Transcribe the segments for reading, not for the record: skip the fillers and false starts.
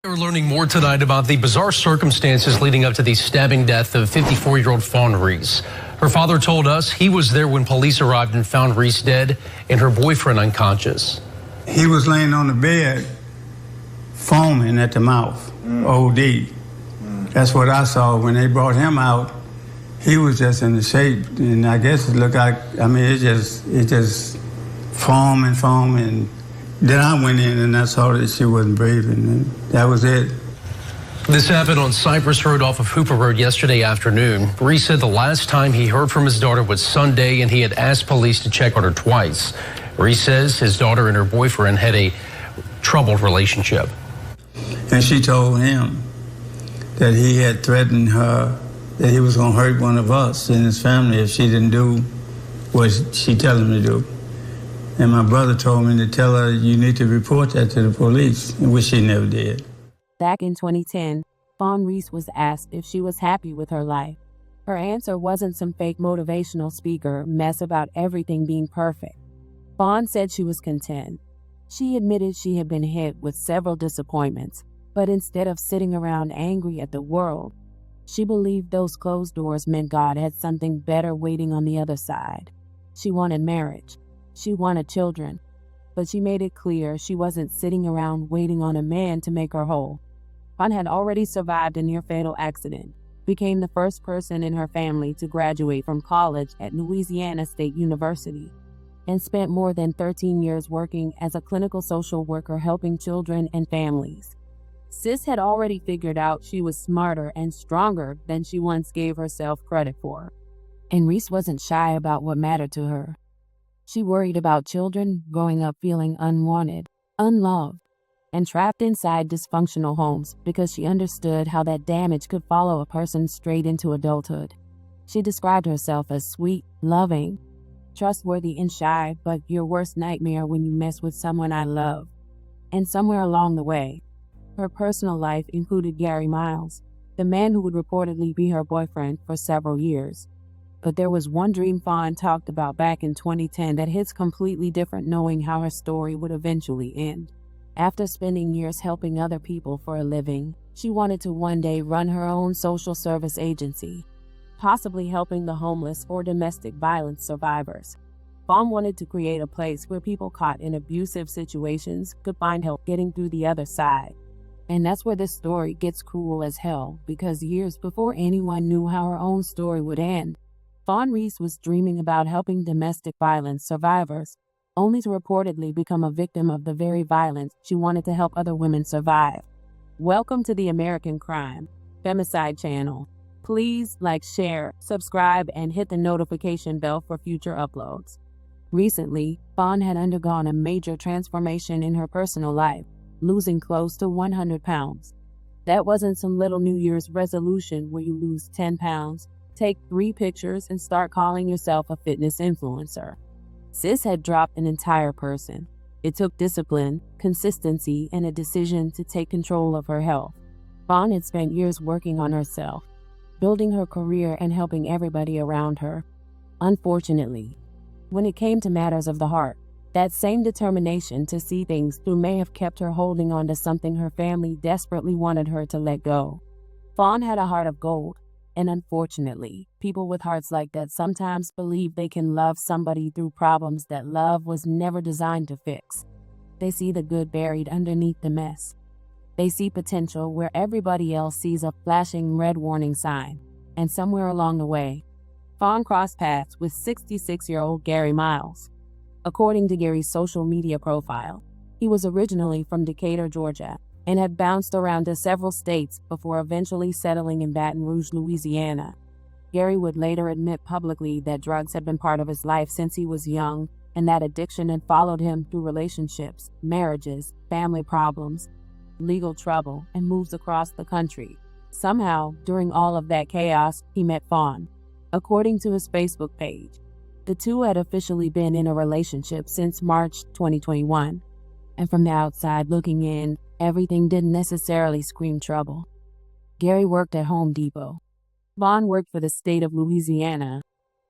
We're learning more tonight about the bizarre circumstances leading up to the stabbing death of 54-year-old Faun Reese. Her father told us he was there when police arrived and found Reese dead and her boyfriend unconscious. He was laying on the bed, foaming at the mouth, OD. That's what I saw when they brought him out. He was just in the shape, and I guess it looked like, it just foaming. Then I went in and I saw that she wasn't breathing, and that was it. This happened on Cypress Road off of Hooper Road yesterday afternoon. Reese said the last time he heard from his daughter was Sunday, and he had asked police to check on her twice. Reese says his daughter and her boyfriend had a troubled relationship. And she told him that he had threatened her, that he was going to hurt one of us in his family if she didn't do what she told him to do. And my brother told me to tell her, you need to report that to the police, which she never did. Back in 2010, Faun Reese was asked if she was happy with her life. Her answer wasn't some fake motivational speaker mess about everything being perfect. Faun said she was content. She admitted she had been hit with several disappointments, but instead of sitting around angry at the world, she believed those closed doors meant God had something better waiting on the other side. She wanted marriage. She wanted children, but she made it clear she wasn't sitting around waiting on a man to make her whole. Faun had already survived a near-fatal accident, became the first person in her family to graduate from college at Louisiana State University, and spent more than 13 years working as a clinical social worker helping children and families. Sis had already figured out she was smarter and stronger than she once gave herself credit for. And Reese wasn't shy about what mattered to her. She worried about children growing up feeling unwanted, unloved, and trapped inside dysfunctional homes because she understood how that damage could follow a person straight into adulthood. She described herself as sweet, loving, trustworthy, and shy, but your worst nightmare when you mess with someone I love. And somewhere along the way, her personal life included Gary Miles, the man who would reportedly be her boyfriend for several years. But there was one dream Faun talked about back in 2010 that hits completely different, knowing how her story would eventually end. After spending years helping other people for a living, she wanted to one day run her own social service agency, possibly helping the homeless or domestic violence survivors. Faun wanted to create a place where people caught in abusive situations could find help getting through the other side. And that's where this story gets cruel as hell, because years before anyone knew how her own story would end, Faun Reese was dreaming about helping domestic violence survivors, only to reportedly become a victim of the very violence she wanted to help other women survive. Welcome to the American Crime Femicide channel. Please like, share, subscribe, and hit the notification bell for future uploads. Recently, Faun had undergone a major transformation in her personal life, losing close to 100 pounds. That wasn't some little New Year's resolution where you lose 10 pounds, take 3 pictures, and start calling yourself a fitness influencer. Sis had dropped an entire person. It took discipline, consistency, and a decision to take control of her health. Faun had spent years working on herself, building her career and helping everybody around her. Unfortunately, when it came to matters of the heart, that same determination to see things through may have kept her holding on to something her family desperately wanted her to let go. Faun had a heart of gold. And unfortunately, people with hearts like that sometimes believe they can love somebody through problems that love was never designed to fix. They see the good buried underneath the mess. They see potential where everybody else sees a flashing red warning sign. And somewhere along the way, Faun crossed paths with 66-year-old Gary Miles. According to Gary's social media profile, he was originally from Decatur, Georgia, and had bounced around to several states before eventually settling in Baton Rouge, Louisiana. Gary would later admit publicly that drugs had been part of his life since he was young, and that addiction had followed him through relationships, marriages, family problems, legal trouble, and moves across the country. Somehow, during all of that chaos, he met Faun. According to his Facebook page, the two had officially been in a relationship since March 2021. And from the outside looking in, everything didn't necessarily scream trouble. Gary worked at Home Depot. Faun worked for the state of Louisiana.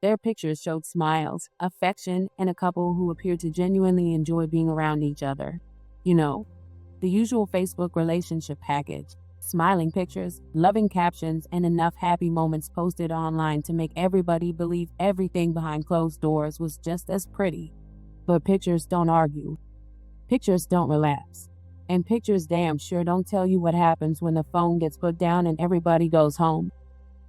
Their pictures showed smiles, affection, and a couple who appeared to genuinely enjoy being around each other. You know, The usual Facebook relationship package: smiling pictures, loving captions, and enough happy moments posted online to make everybody believe everything behind closed doors was just as pretty. But pictures don't argue. Pictures don't relapse. And pictures damn sure don't tell you what happens when the phone gets put down and everybody goes home.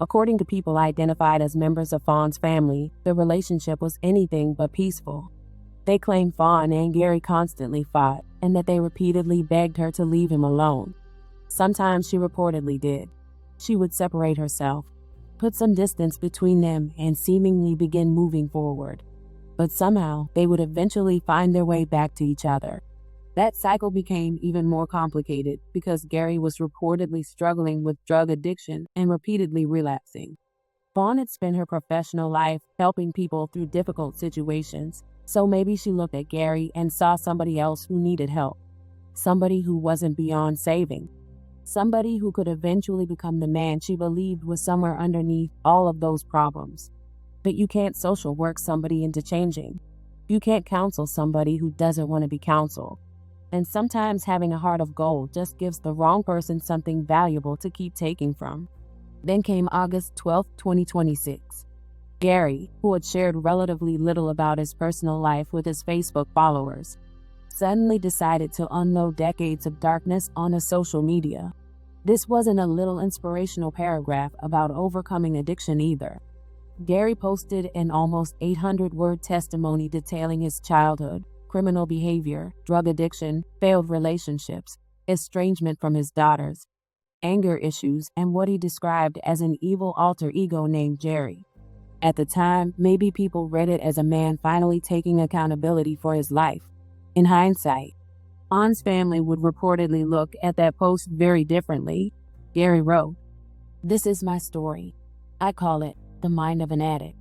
According to people identified as members of Faun's family, the relationship was anything but peaceful. They claimed Faun and Gary constantly fought, and that they repeatedly begged her to leave him alone. Sometimes she reportedly did. She would separate herself, put some distance between them, and seemingly begin moving forward. But somehow, they would eventually find their way back to each other. That cycle became even more complicated because Gary was reportedly struggling with drug addiction and repeatedly relapsing. Faun had spent her professional life helping people through difficult situations, so maybe she looked at Gary and saw somebody else who needed help. Somebody who wasn't beyond saving. Somebody who could eventually become the man she believed was somewhere underneath all of those problems. But you can't social work somebody into changing. You can't counsel somebody who doesn't want to be counseled. And sometimes having a heart of gold just gives the wrong person something valuable to keep taking from. Then came August 12, 2026. Gary, who had shared relatively little about his personal life with his Facebook followers, suddenly decided to unload decades of darkness onto social media. This wasn't a little inspirational paragraph about overcoming addiction either. Gary posted an almost 800-word testimony detailing his childhood, criminal behavior, drug addiction, failed relationships, estrangement from his daughters, anger issues, and what he described as an evil alter ego named Jerry. At the time, maybe people read it as a man finally taking accountability for his life. In hindsight, Faun's family would reportedly look at that post very differently. Gary wrote, "This is my story. I call it the mind of an addict.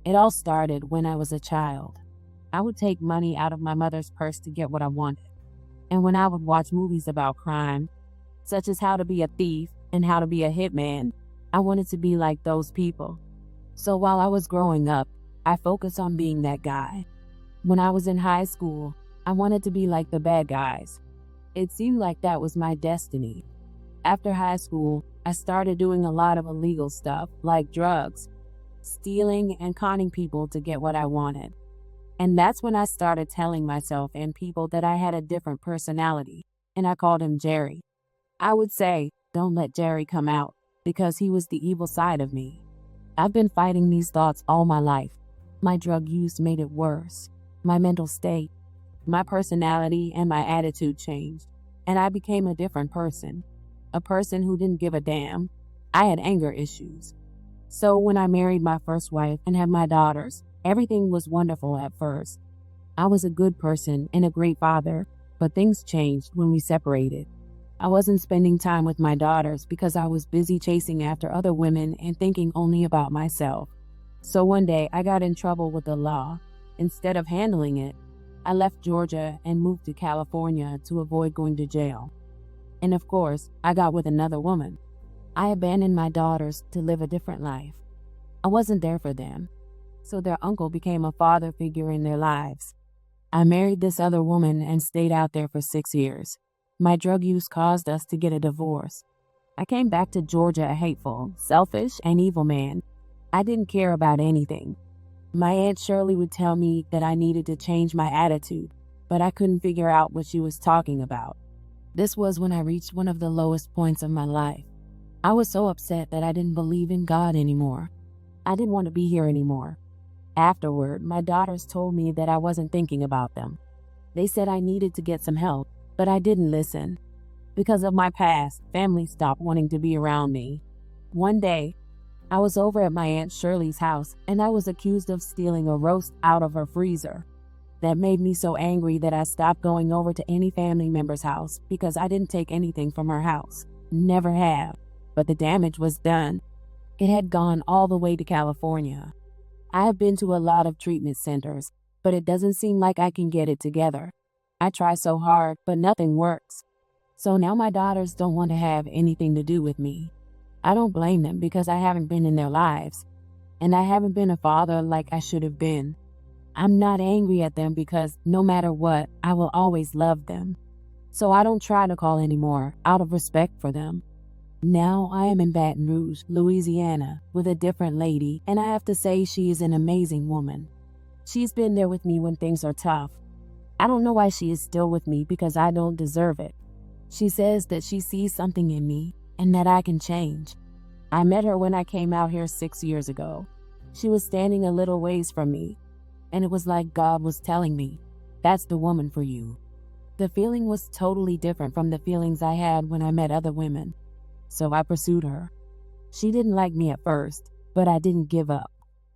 It all started when I was a child. I would take money out of my mother's purse to get what I wanted. And when I would watch movies about crime, such as How to Be a Thief and How to Be a Hitman, I wanted to be like those people. So while I was growing up, I focused on being that guy. When I was in high school, I wanted to be like the bad guys. It seemed like that was my destiny. After high school, I started doing a lot of illegal stuff like drugs, stealing and conning people to get what I wanted. And that's when I started telling myself and people that I had a different personality, and I called him Jerry. I would say, don't let Jerry come out, because he was the evil side of me. I've been fighting these thoughts all my life. My drug use made it worse. My mental state, my personality, and my attitude changed, and I became a different person. A person who didn't give a damn. I had anger issues. So when I married my first wife and had my daughters, everything was wonderful at first. I was a good person and a great father, but things changed when we separated. I wasn't spending time with my daughters because I was busy chasing after other women and thinking only about myself. So one day I got in trouble with the law. Instead of handling it, I left Georgia and moved to California to avoid going to jail. And of course, I got with another woman. I abandoned my daughters to live a different life. I wasn't there for them, so their uncle became a father figure in their lives. I married this other woman and stayed out there for 6 years. My drug use caused us to get a divorce. I came back to Georgia a hateful, selfish, and evil man. I didn't care about anything. My Aunt Shirley would tell me that I needed to change my attitude, but I couldn't figure out what she was talking about. This was when I reached one of the lowest points of my life. I was so upset that I didn't believe in God anymore. I didn't want to be here anymore. Afterward, my daughters told me that I wasn't thinking about them. They said I needed to get some help, but I didn't listen. Because of my past, family stopped wanting to be around me. One day, I was over at my Aunt Shirley's house, and I was accused of stealing a roast out of her freezer. That made me so angry that I stopped going over to any family member's house because I didn't take anything from her house. Never have. But the damage was done. It had gone all the way to California. I have been to a lot of treatment centers, but it doesn't seem like I can get it together. I try so hard, but nothing works. So now my daughters don't want to have anything to do with me. I don't blame them because I haven't been in their lives, and I haven't been a father like I should have been. I'm not angry at them because no matter what, I will always love them. So I don't try to call anymore out of respect for them. Now I am in Baton Rouge, Louisiana, with a different lady, and I have to say she is an amazing woman. She's been there with me when things are tough. I don't know why she is still with me because I don't deserve it. She says that she sees something in me and that I can change. I met her when I came out here 6 years ago. She was standing a little ways from me, and it was like God was telling me, that's the woman for you. The feeling was totally different from the feelings I had when I met other women. So I pursued her. She didn't like me at first, but I didn't give up.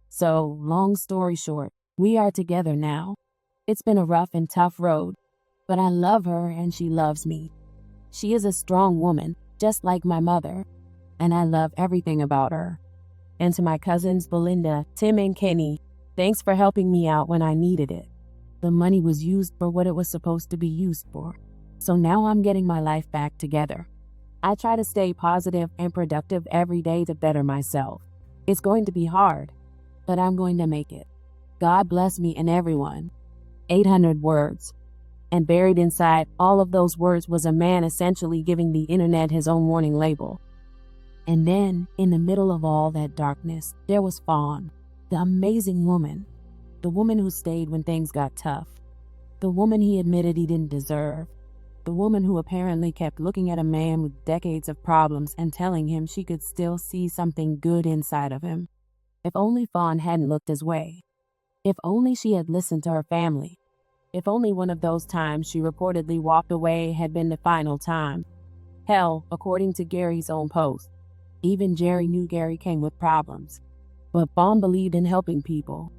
So, long story short, we are together now. It's been a rough and tough road, but I love her and she loves me. She is a strong woman, just like my mother, and I love everything about her. And to my cousins Belinda, Tim, and Kenny, thanks for helping me out when I needed it. The money was used for what it was supposed to be used for. So now I'm getting my life back together. I try to stay positive and productive every day to better myself. It's going to be hard, but I'm going to make it. God bless me and everyone. 800 words. And buried inside all of those words was a man essentially giving the internet his own warning label. And then, in the middle of all that darkness, there was Faun, the amazing woman. The woman who stayed when things got tough. The woman he admitted he didn't deserve. The woman who apparently kept looking at a man with decades of problems and telling him she could still see something good inside of him. If only Faun hadn't looked his way. If only she had listened to her family. If only one of those times she reportedly walked away had been the final time. Hell, according to Gary's own post, even Jerry knew Gary came with problems. But Faun believed in helping people.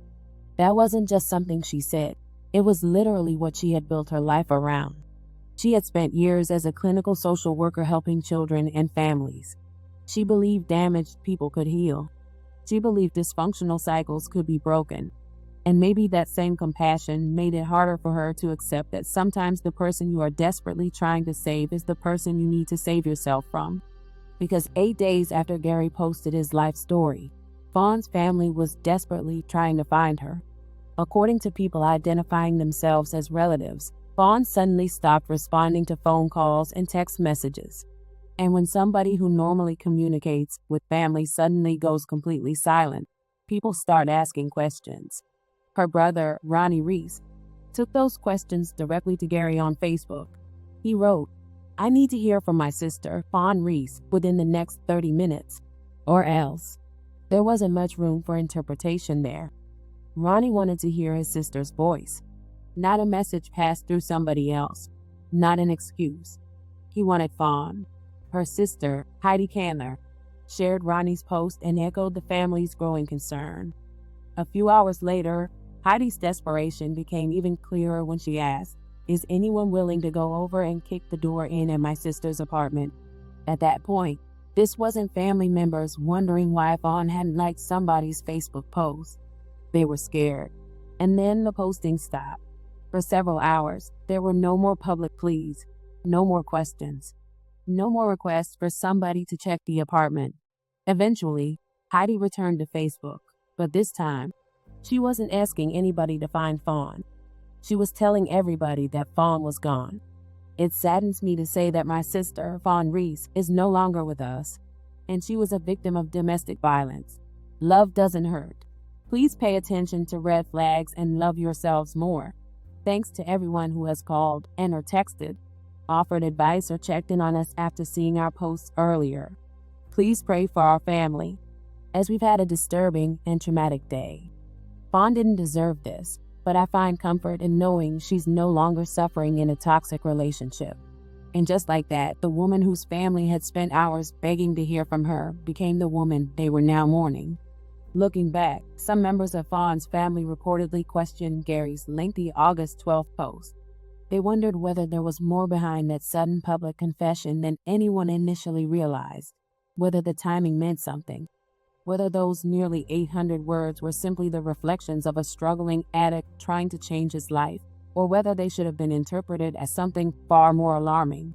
That wasn't just something she said. It was literally what she had built her life around. She had spent years as a clinical social worker helping children and families. She believed damaged people could heal. She believed dysfunctional cycles could be broken. And maybe that same compassion made it harder for her to accept that sometimes the person you are desperately trying to save is the person you need to save yourself from. Because 8 days after Gary posted his life story, Faun's family was desperately trying to find her. According to people identifying themselves as relatives, Faun suddenly stopped responding to phone calls and text messages. And when somebody who normally communicates with family suddenly goes completely silent, people start asking questions. Her brother, Faun Reese, took those questions directly to Gary on Facebook. He wrote, "I need to hear from my sister, Faun Reese, within the next 30 minutes, or else." There wasn't much room for interpretation there. Ronnie wanted to hear his sister's voice, not a message passed through somebody else, not an excuse. He wanted Faun. Her sister, Heidi Candler, shared Ronnie's post and echoed the family's growing concern. A few hours later, Heidi's desperation became even clearer when she asked, "Is anyone willing to go over and kick the door in at my sister's apartment?" At that point, this wasn't family members wondering why Faun hadn't liked somebody's Facebook post. They were scared. And then the posting stopped. For several hours, there were no more public pleas, no more questions, no more requests for somebody to check the apartment. Eventually, Heidi returned to Facebook, but this time, she wasn't asking anybody to find Faun. She was telling everybody that Faun was gone. "It saddens me to say that my sister, Faun Reese, is no longer with us, and she was a victim of domestic violence. Love doesn't hurt. Please pay attention to red flags and love yourselves more. Thanks to everyone who has called and or texted, offered advice or checked in on us after seeing our posts earlier. Please pray for our family, as we've had a disturbing and traumatic day. Faun didn't deserve this, but I find comfort in knowing she's no longer suffering in a toxic relationship." And just like that, the woman whose family had spent hours begging to hear from her became the woman they were now mourning. Looking back, some members of Faun's family reportedly questioned Gary's lengthy August 12th post. They wondered whether there was more behind that sudden public confession than anyone initially realized, whether the timing meant something, whether those nearly 800 words were simply the reflections of a struggling addict trying to change his life, or whether they should have been interpreted as something far more alarming.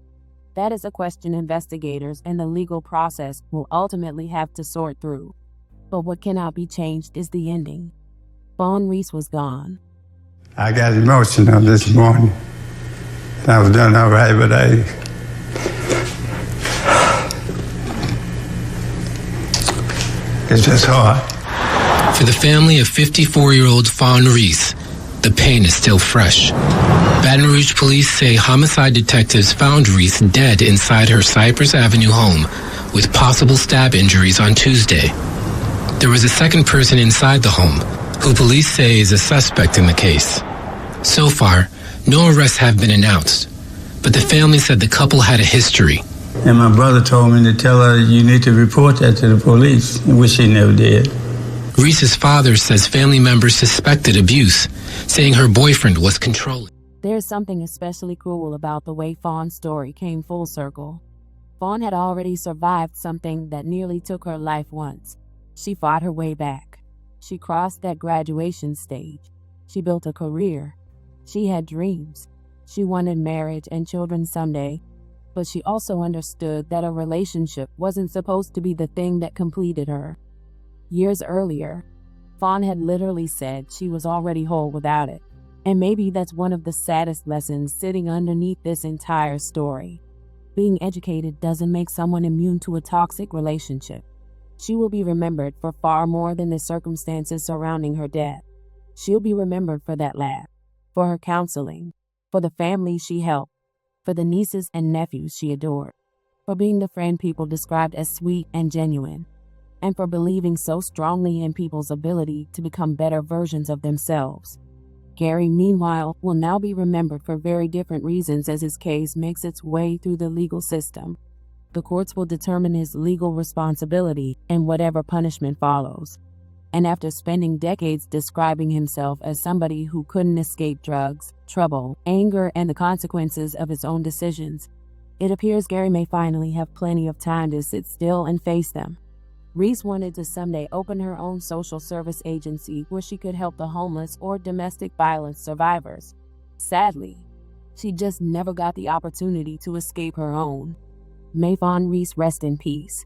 That is a question investigators and the legal process will ultimately have to sort through. But what cannot be changed is the ending. Faun Reese was gone. I got emotional this morning I was doing all right, but it's just hard. For the family of 54-year-old Faun Reese, the pain is still fresh. Baton Rouge police say homicide detectives found Reese dead inside her Cypress Avenue home with possible stab injuries on Tuesday. There was a second person inside the home who police say is a suspect in the case. So far, no arrests have been announced, but the family said the couple had a history. And my brother told me to tell her, you need to report that to the police, which she never did. Reese's father says family members suspected abuse, saying her boyfriend was controlling. There's something especially cruel about the way Faun's story came full circle. Faun had already survived something that nearly took her life once. She fought her way back. She crossed that graduation stage. She built a career. She had dreams. She wanted marriage and children someday. But she also understood that a relationship wasn't supposed to be the thing that completed her. Years earlier, Faun had literally said she was already whole without it. And maybe that's one of the saddest lessons sitting underneath this entire story. Being educated doesn't make someone immune to a toxic relationship. She will be remembered for far more than the circumstances surrounding her death. She'll be remembered for that laugh, for her counseling, for the family she helped, for the nieces and nephews she adored, for being the friend people described as sweet and genuine, and for believing so strongly in people's ability to become better versions of themselves. Gary, meanwhile, will now be remembered for very different reasons as his case makes its way through the legal system. The courts will determine his legal responsibility and whatever punishment follows. And after spending decades describing himself as somebody who couldn't escape drugs, trouble, anger, and the consequences of his own decisions, it appears Gary may finally have plenty of time to sit still and face them. Reese wanted to someday open her own social service agency where she could help the homeless or domestic violence survivors. Sadly, she just never got the opportunity to escape her own. May Faun Reese rest in peace.